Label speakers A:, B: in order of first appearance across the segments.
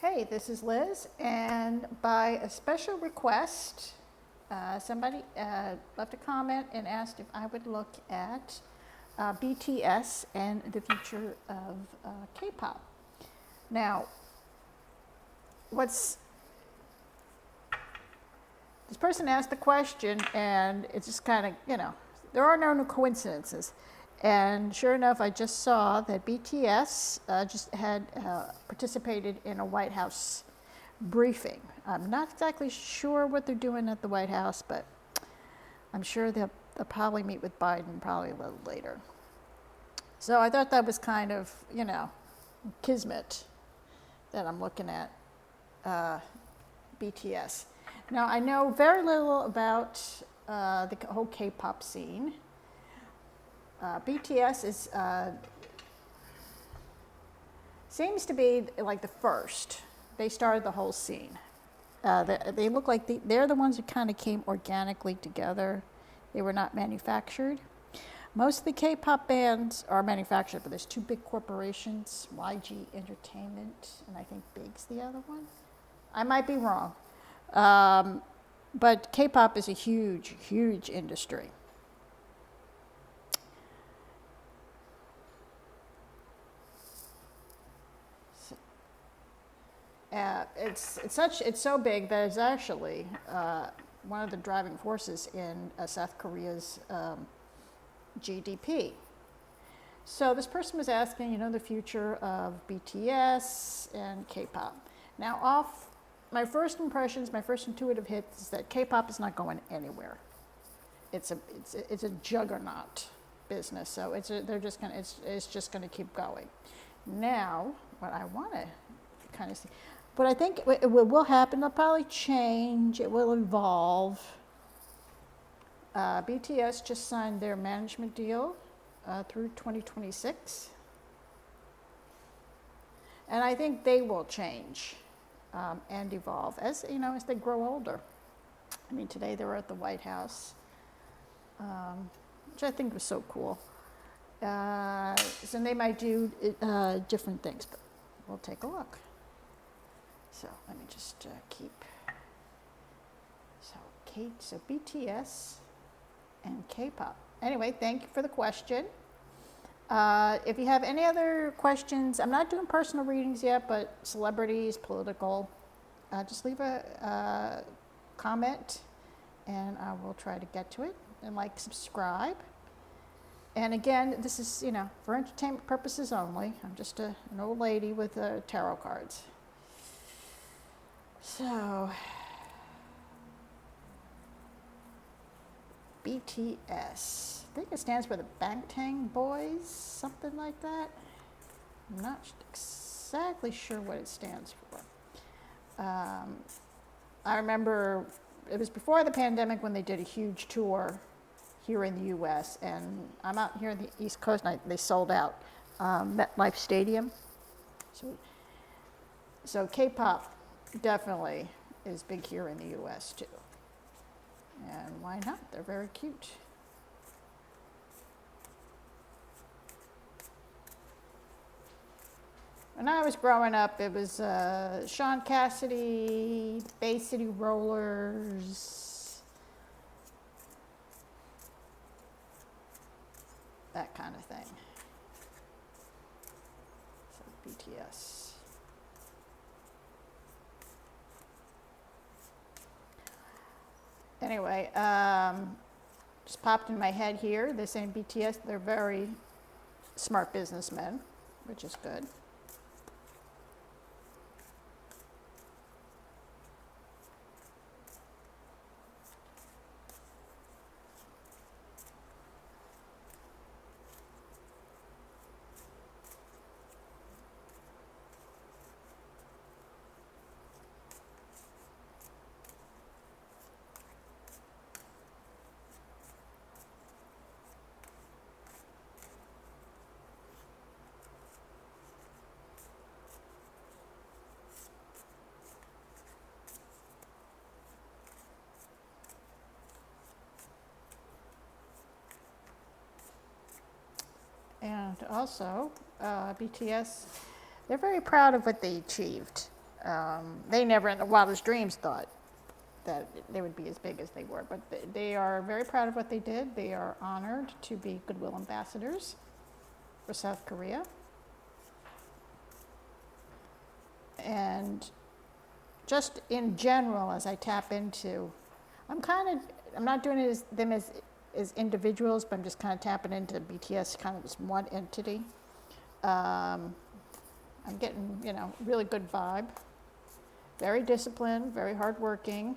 A: Hey, this is Liz, and by a special request, somebody left a comment and asked if I would look at BTS and the future of K-pop. Now, this person asked the question, and it's just kind of, there are no coincidences. And sure enough, I just saw that BTS just had participated in a White House briefing. I'm not exactly sure what they're doing at the White House, but I'm sure they'll probably meet with Biden probably a little later. So I thought that was kind of, kismet that I'm looking at BTS. Now, I know very little about the whole K-pop scene. BTS seems to be like the first. They started the whole scene. They look like they're the ones who kind of came organically together. They were not manufactured. Most of the K-pop bands are manufactured, but there's two big corporations, YG Entertainment, and I think Big's the other one. I might be wrong. But K-pop is a huge, huge industry. It's so big that it's actually one of the driving forces in South Korea's GDP. So this person was asking, the future of BTS and K-pop. Now, off my first impressions, my first intuitive hit is that K-pop is not going anywhere. It's a juggernaut business, so it's just gonna keep going. Now, what I want to kind of see. But I think it will happen. It'll probably change. It will evolve. BTS just signed their management deal through 2026. And I think they will change and evolve as they grow older. I mean, today they were at the White House, which I think was so cool. So they might do different things, but we'll take a look. So let me just keep. So BTS and K-pop. Anyway, thank you for the question. If you have any other questions, I'm not doing personal readings yet, but celebrities, political, just leave a comment, and I will try to get to it. And subscribe. And again, this is for entertainment purposes only. I'm just an old lady with tarot cards. So, BTS, I think it stands for the Bangtan Boys, something like that. I'm not exactly sure what it stands for. I remember it was before the pandemic when they did a huge tour here in the U.S., and I'm out here in the East Coast, and they sold out MetLife Stadium. So K-pop definitely is big here in the U.S. too. And why not? They're very cute. When I was growing up, it was Sean Cassidy, Bay City Rollers, that kind of thing. So BTS. Anyway, just popped in my head here. They're saying BTS, they're very smart businessmen, which is good. And also, BTS, they're very proud of what they achieved. They never in their wildest dreams thought that they would be as big as they were, but they are very proud of what they did. They are honored to be goodwill ambassadors for South Korea. And just in general, as I tap into, I'm not doing it as individuals, but I'm just kind of tapping into BTS kind of as one entity. I'm getting, really good vibe. Very disciplined, very hardworking,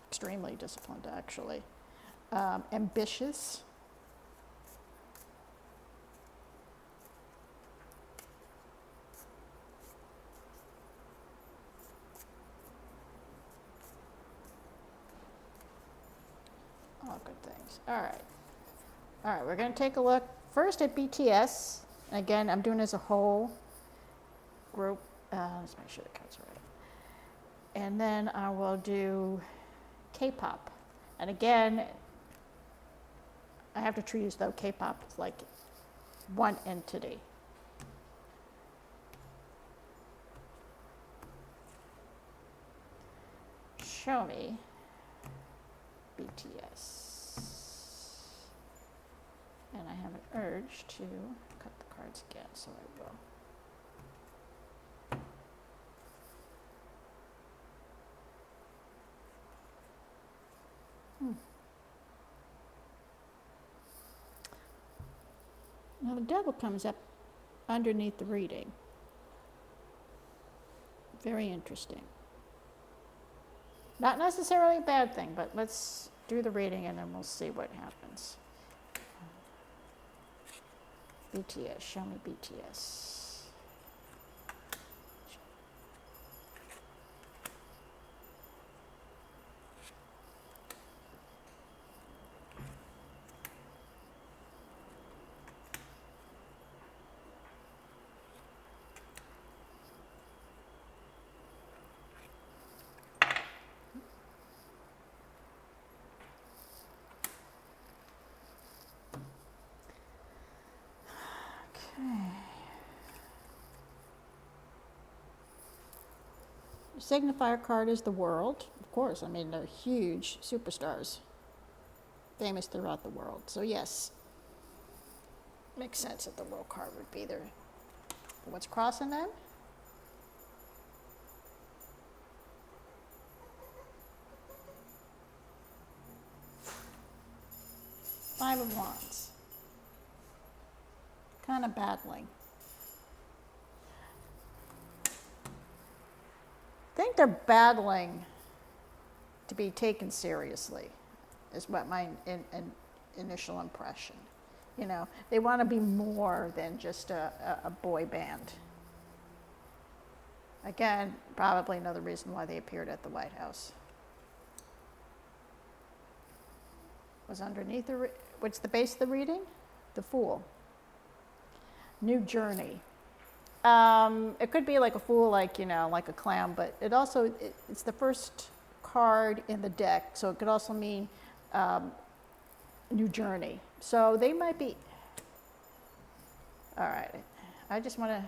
A: extremely disciplined actually. Ambitious. All good things. All right, we're going to take a look first at BTS. Again, I'm doing it as a whole group. Let's make sure the cards are right. And then I will do K-Pop. And again, I have to treat it as though K-Pop is like one entity. Show me BTS. And I have an urge to cut the cards again, so I will. Now the devil comes up underneath the reading. Very interesting. Not necessarily a bad thing, but let's do the reading and then we'll see what happens. BTS, show me BTS. Signifier card is the world. Of course, I mean, they're huge superstars, famous throughout the world. So yes, makes sense that the world card would be there. What's crossing them? Five of Wands. Kind of battling. I think they're battling to be taken seriously, is what my initial impression. They want to be more than just a boy band. Again, probably another reason why they appeared at the White House. Was underneath what's the base of the reading? The Fool. New journey. It could be like a fool, like a clown, but it's the first card in the deck, so it could also mean new journey. So they might be. All right, I just want to,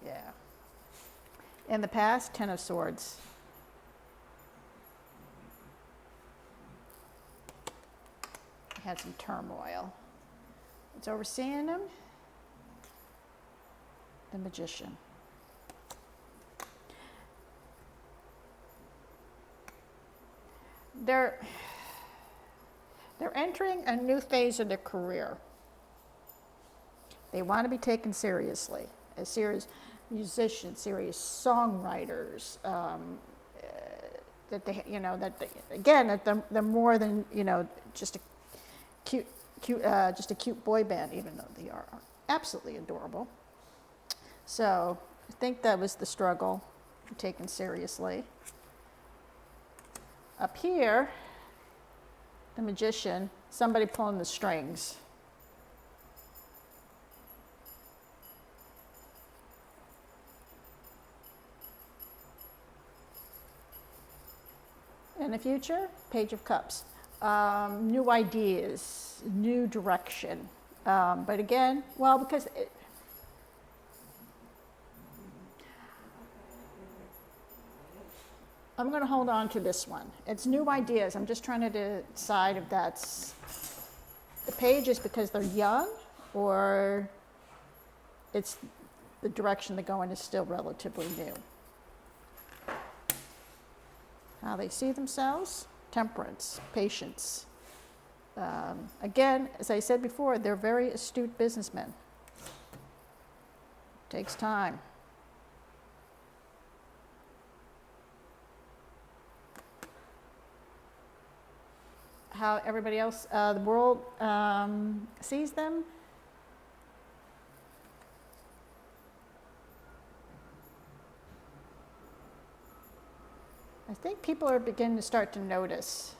A: yeah. In the past, Ten of Swords. Had some turmoil. It's overseeing them. The Magician. They're entering a new phase of their career. They want to be taken seriously, as serious musicians, serious songwriters. That they're more than just a cute boy band, even though they are absolutely adorable. So I think that was the struggle, taken seriously. Up here, the Magician, somebody pulling the strings. In the future, Page of Cups. New ideas, new direction. But again, because I'm going to hold on to this one. It's new ideas. I'm just trying to decide if that's the pages because they're young or it's the direction they're going is still relatively new. How they see themselves, temperance, patience. Again, as I said before, they're very astute businessmen. Takes time. How everybody else, the world sees them. I think people are beginning to start to notice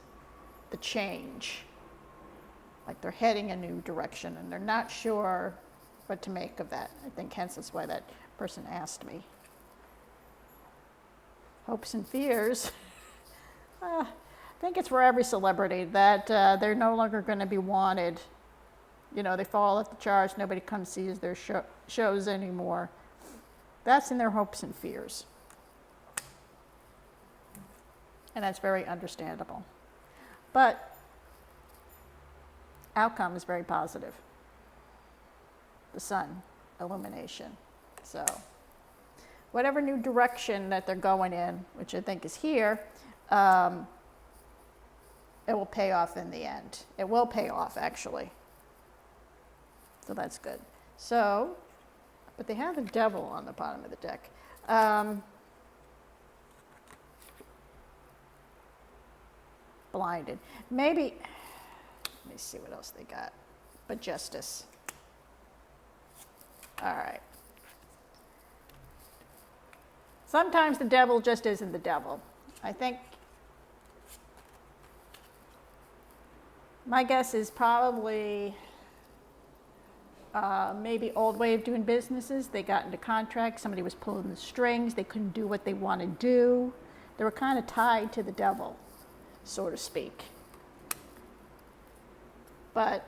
A: the change. Like they're heading a new direction and they're not sure what to make of that. I think hence that's why that person asked me. Hopes and fears. I think it's for every celebrity that they're no longer going to be wanted. You know, they fall off the charts, nobody comes sees their shows anymore. That's in their hopes and fears. And that's very understandable. But outcome is very positive. The sun, illumination. So whatever new direction that they're going in, which I think is here, it will pay off in the end. It will pay off, actually. So that's good. So, but they have the devil on the bottom of the deck. Blinded. Maybe, let me see what else they got. But justice. All right. Sometimes the devil just isn't the devil. I think my guess is probably maybe old way of doing businesses. They got into contracts, somebody was pulling the strings, they couldn't do what they want to do. They were kind of tied to the devil, so to speak. But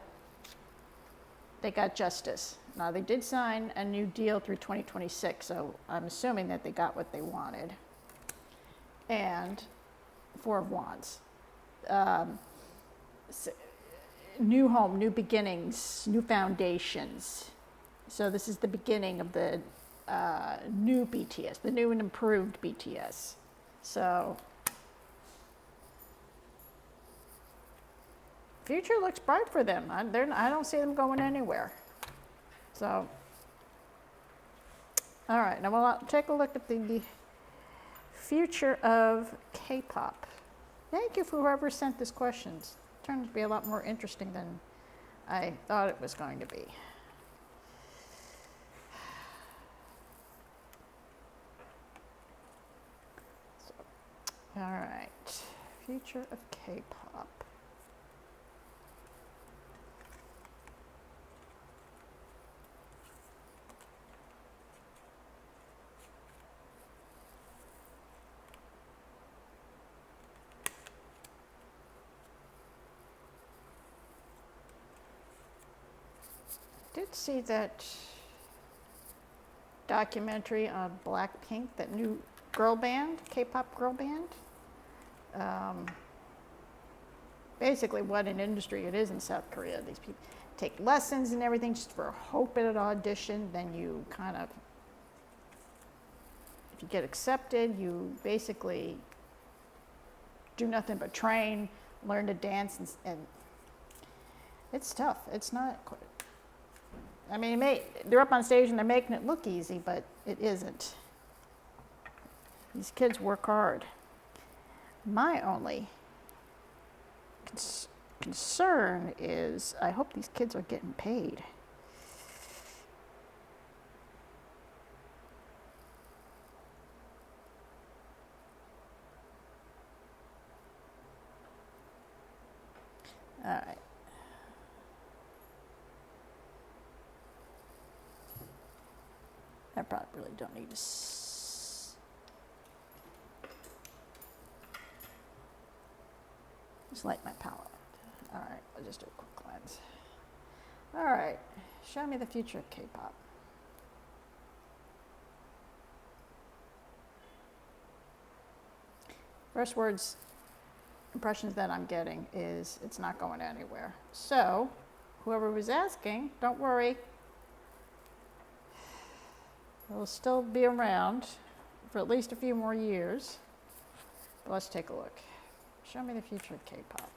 A: they got justice. Now, they did sign a new deal through 2026, so I'm assuming that they got what they wanted. And Four of Wands. New home, new beginnings, new foundations. So this is the beginning of the new BTS, the new and improved BTS. So future looks bright for them. I don't see them going anywhere. So, all right, now we'll take a look at the future of K-pop. Thank you for whoever sent this questions. It turned out to be a lot more interesting than I thought it was going to be. So, all right, future of K-pop. Did see that documentary on Blackpink, that new girl band, K-pop girl band. Basically what an industry it is in South Korea. These people take lessons and everything just for hope at an audition, then you kind of, if you get accepted, you basically do nothing but train, learn to dance, and it's tough. It's not quite. I mean, they're up on stage and they're making it look easy, but it isn't. These kids work hard. My only concern is I hope these kids are getting paid. All right. I probably really don't need to just light my palette. All right, I'll just do a quick cleanse. All right, show me the future of K-pop. First words, impressions that I'm getting is it's not going anywhere. So, whoever was asking, don't worry. It'll still be around for at least a few more years. But let's take a look. Show me the future of K-pop.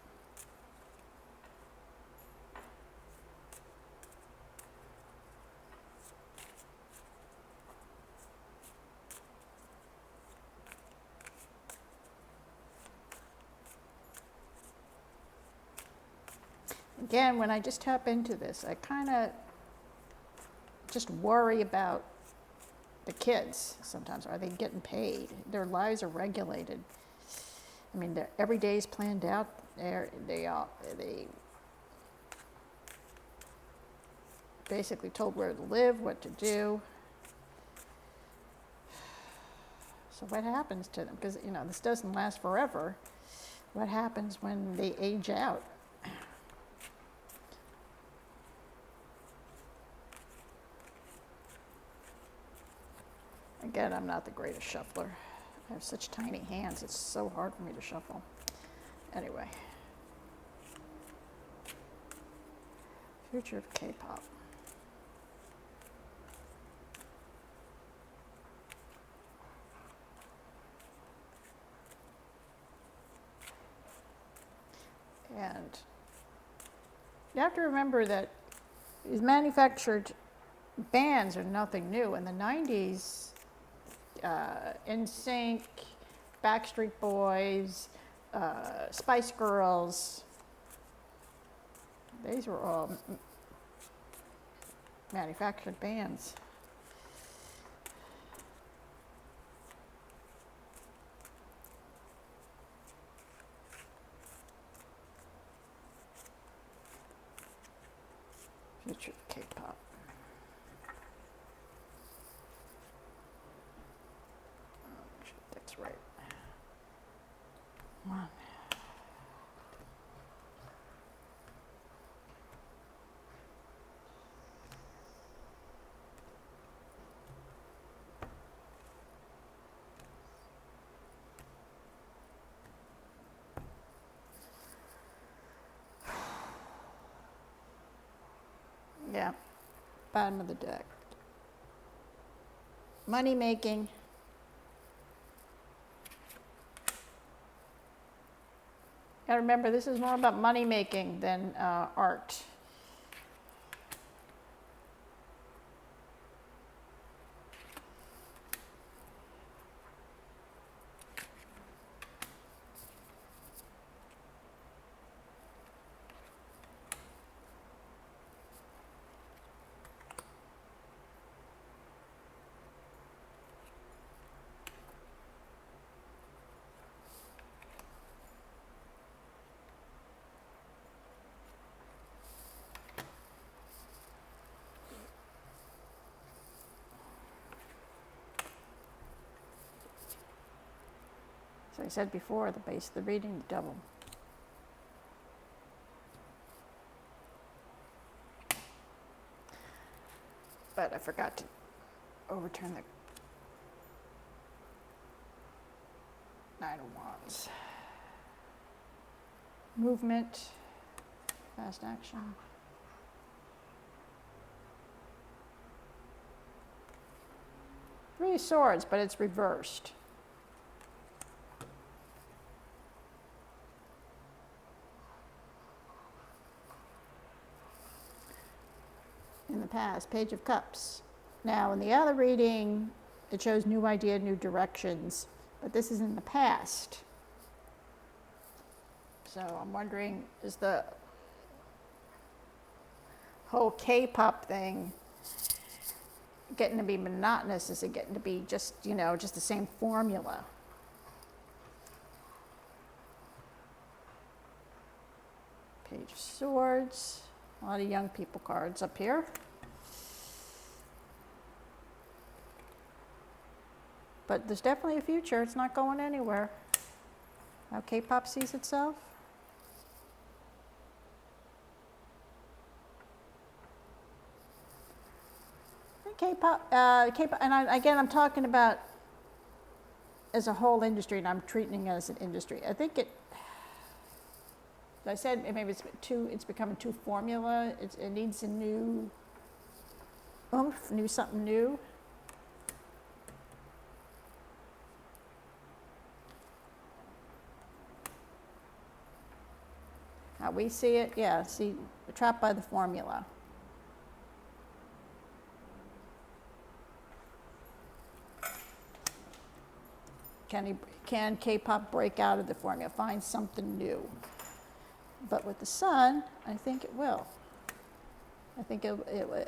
A: Again, when I just tap into this, I kind of just worry about the kids sometimes. Are they getting paid? Their lives are regulated. I mean, every day is planned out. They basically told where to live, what to do. So what happens to them? Because, this doesn't last forever. What happens when they age out? Again, I'm not the greatest shuffler. I have such tiny hands, it's so hard for me to shuffle. Anyway. Future of K-pop. And you have to remember that these manufactured bands are nothing new. In the 90s, NSYNC, Backstreet Boys, Spice Girls, these were all manufactured bands. Future of K-pop. That's right. One. Yeah, bottom of the deck. Money making. Gotta remember, this is more about money making than art. As I said before, the base of the reading, the devil. But I forgot to overturn the Nine of Wands. Movement, fast action. Three of Swords, but it's reversed. In the past, Page of Cups. Now, in the other reading, it shows new idea, new directions, but this is in the past. So I'm wondering, is the whole K-pop thing getting to be monotonous? Is it getting to be just, just the same formula? Page of Swords. A lot of young people cards up here. But there's definitely a future. It's not going anywhere. How K-pop sees itself. K-pop, and again, I'm talking about as a whole industry, and I'm treating it as an industry. I think I said maybe it's becoming too formula. It needs a new oomph, something new. How we see it, yeah, see, we're trapped by the formula. Can K-pop break out of the formula, find something new? But with the sun, I think it will. I think it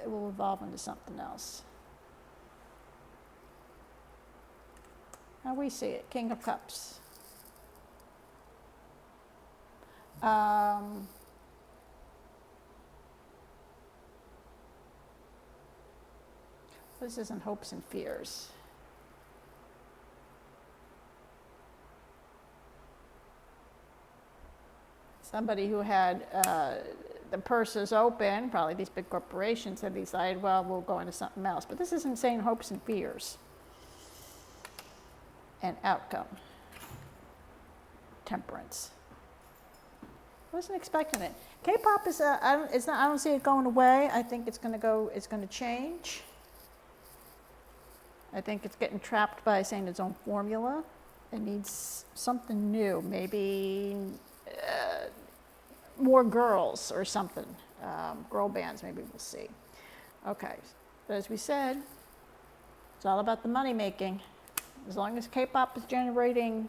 A: will evolve into something else. How we see it, King of Cups. This isn't hopes and fears. Somebody who had the purses open, probably these big corporations, had decided, well, we'll go into something else. But this isn't saying hopes and fears. And outcome. Temperance. Wasn't expecting it. K-pop is I don't see it going away. I think it's going to change. I think it's getting trapped by saying its own formula. It needs something new, maybe more girls or something. Girl bands, maybe we'll see. Okay, but as we said, it's all about the money making. As long as K-pop is generating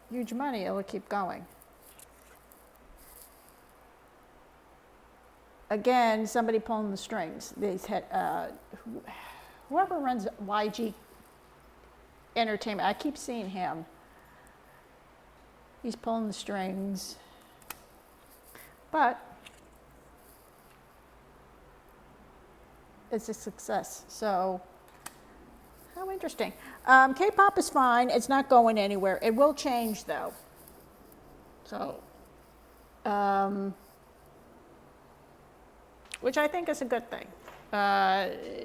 A: huge money, it will keep going. Again, somebody pulling the strings. Whoever runs YG Entertainment, I keep seeing him. He's pulling the strings. But it's a success. So, how interesting. K-pop is fine. It's not going anywhere. It will change, though. So, which I think is a good thing.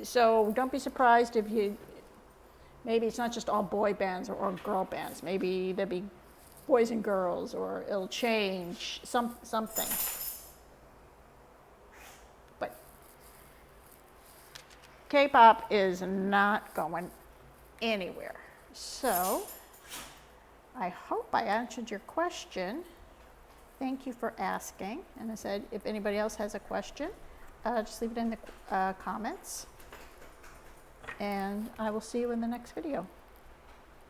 A: So don't be surprised if maybe it's not just all boy bands or girl bands. Maybe there'll be boys and girls, or it'll change something. But K-pop is not going anywhere. So I hope I answered your question. Thank you for asking. And I said, if anybody else has a question, just leave it in the comments, and I will see you in the next video.